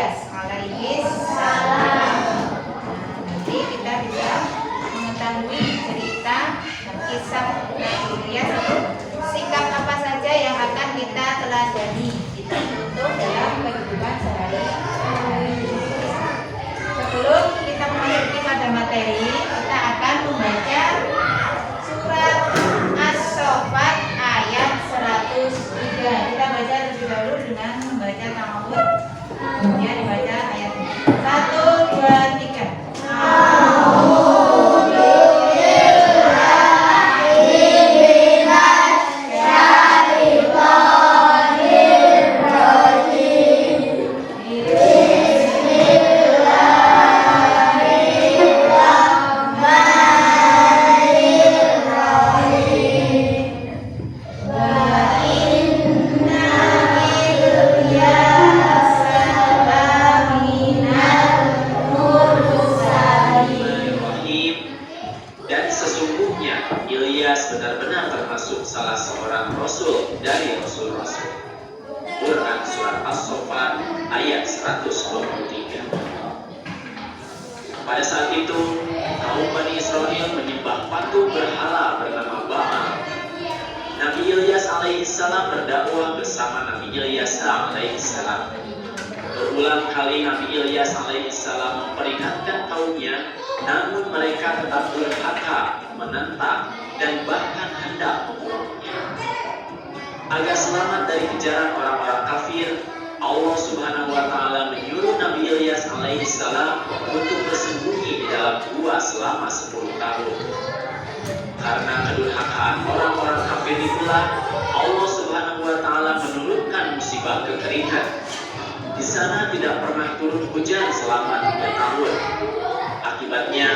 Ilyas alaihi salam. Nanti kita bisa mengetahui cerita dan kisah Nabi Ilyas itu sikap apa saja yang akan kita teladani, kita contoh dalam kehidupan sehari-hari. Sebelum kita memasuki pada materi, kita akan membaca surat As-Saffat ayat 103. Kita baca terlebih dahulu dengan membaca ta'awudz, kemudian dibaca ayatnya. 1, 2, 3. Pada saat itu, kaum Bani Israel menyembah patung berhala bernama Baal. Nabi Ilyas alaihissalam berdakwah bersama Nabi Ilyas alaihissalam. Berulang kali Nabi Ilyas alaihissalam memperingatkan kaumnya, namun mereka tetap durhaka, menentang, dan bahkan hendak membunuhnya. Agar selamat dari kejaran orang-orang kafir, Allah Subhanahu wa Ta'ala menyuruh Nabi Ilyas alaihissalam untuk bersembunyi di dalam gua selama 10 tahun. Karena kedurhakaan orang-orang kafir itulah Allah Subhanahu wa Ta'ala menurunkan musibah kekeringan. Di sana tidak pernah turun hujan selama 3 tahun. Akibatnya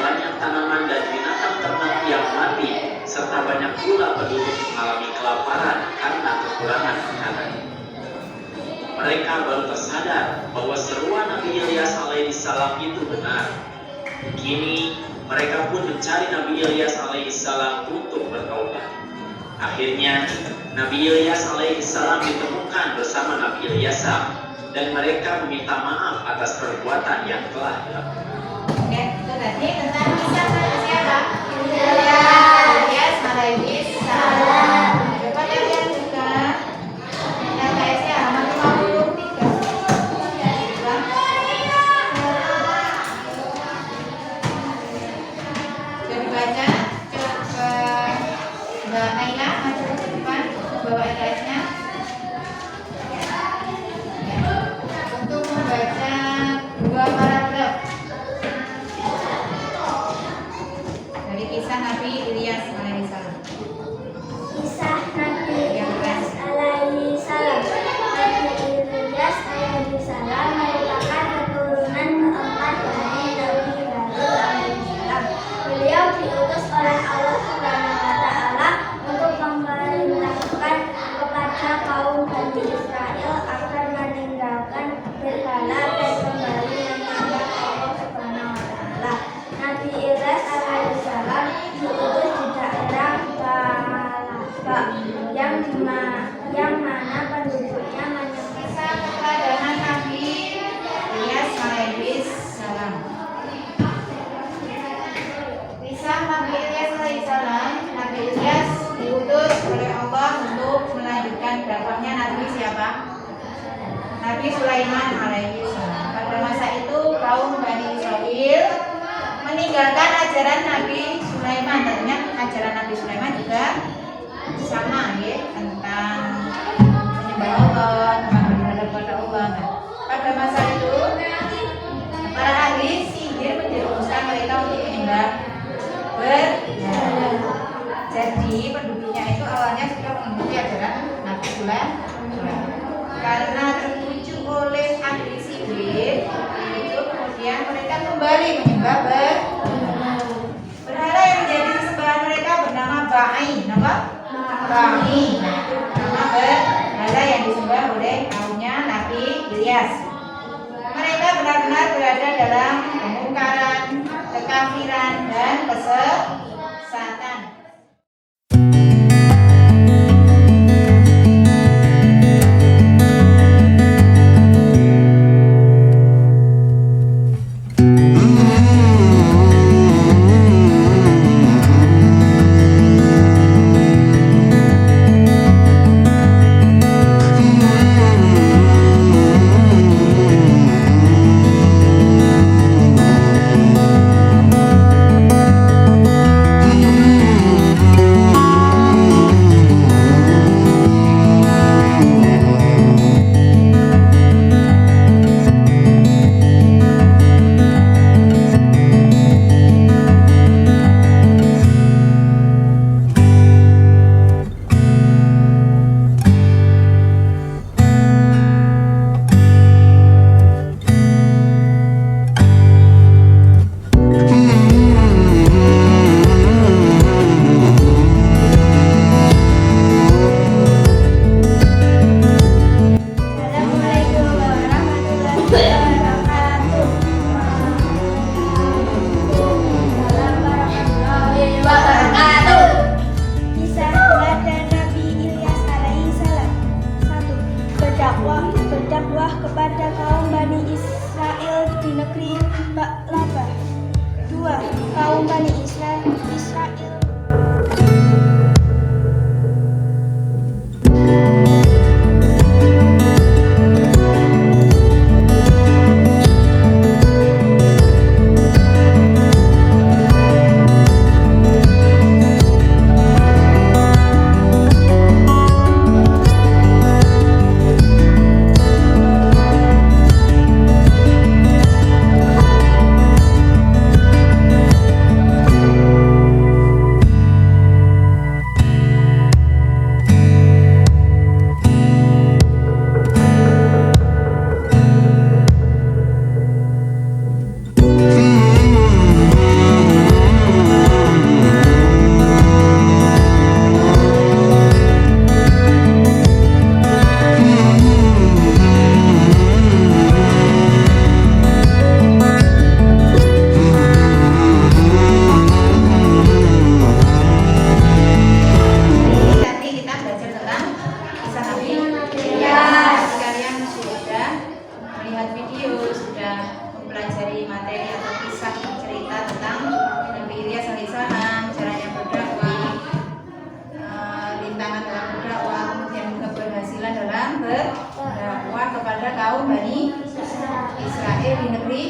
banyak tanaman dan binatang ternak yang mati, serta banyak pula penduduk mengalami kelaparan karena kekurangan makanan. Mereka baru tersadar bahwa seruan Nabi Ilyas alaihissalam itu benar. Kini mereka pun mencari Nabi Ilyas alaihissalam untuk bertaubat. Akhirnya Nabi Ilyas alaihissalam ditemukan bersama Nabi Ilyasa, dan mereka meminta maaf atas perbuatan yang telah dilakukan. Oke, itu tadi tentang kisah siapa? Ilyas alaihi salam. Coba kalian buka LKS-nya halaman 53. Sudah dibaca? Coba Mbak Naila maju ke depan, bawa LKS-nya. Untuk membaca 2 paragraf dari kisah Nabi Ilyas alaihissalam. Kisah Nabi Ilyas alaihissalam. Nabi Ilyas alaihissalam merupakan keturunan keempat dari Nabi Daud alaihissalam. Beliau diutus oleh Allah Subhanahu wa Ta'ala untuk memerintahkan kepada kaum Bani Israel agar meninggalkan berhala dan kembali menyembah Allah Subhanahu wa Ta'ala. Nabi Ilyas alaihissalam diutus di daerah Balaba yang mana penduduknya menyembah. Kisah keteladanan Nabi Ilyas alaihissalam. Kisah Nabi Ilyas alaihissalam. Nabi Ilyas diutus oleh Allah untuk melanjutkan dakwahnya Nabi siapa? Nabi Sulaiman alaihissalam. Pada masa itu kaum Bani Israel meninggalkan ajaran Nabi Sulaiman. Tentunya ajaran Nabi Sulaiman juga sama ya, tentang menyembah Allah, tentang beribadah kepada Allah. Nah, pada masa itu para ahli sihir menjerumuskan mereka untuk menyembah berhala. Jadi penduduknya itu awalnya sudah mengikuti ajaran Nabi Sulaiman. Karena tertuju oleh ahli sihir itu, kemudian mereka kembali menyembah berhala. Berhala yang menjadi sesembahan mereka bernama Ba'i. Nama Ba'i. Nah, itu nama berhala yang disembah oleh kaumnya Nabi Ilyas. Mereka benar-benar berada dalam kemungkaran, kekafiran, dan kesesatan. kaum Bani Israel. Tadi kita belajar tentang kisah Nabi Ilyas. Kalian sudah melihat video, sudah mempelajari materi atau kisah cerita tentang Nabi Ilyas alaihissalam, caranya berdakwah, rintangan dalam berdakwah, kemudian keberhasilan dalam berdakwah kepada kaum Bani Israel di negeri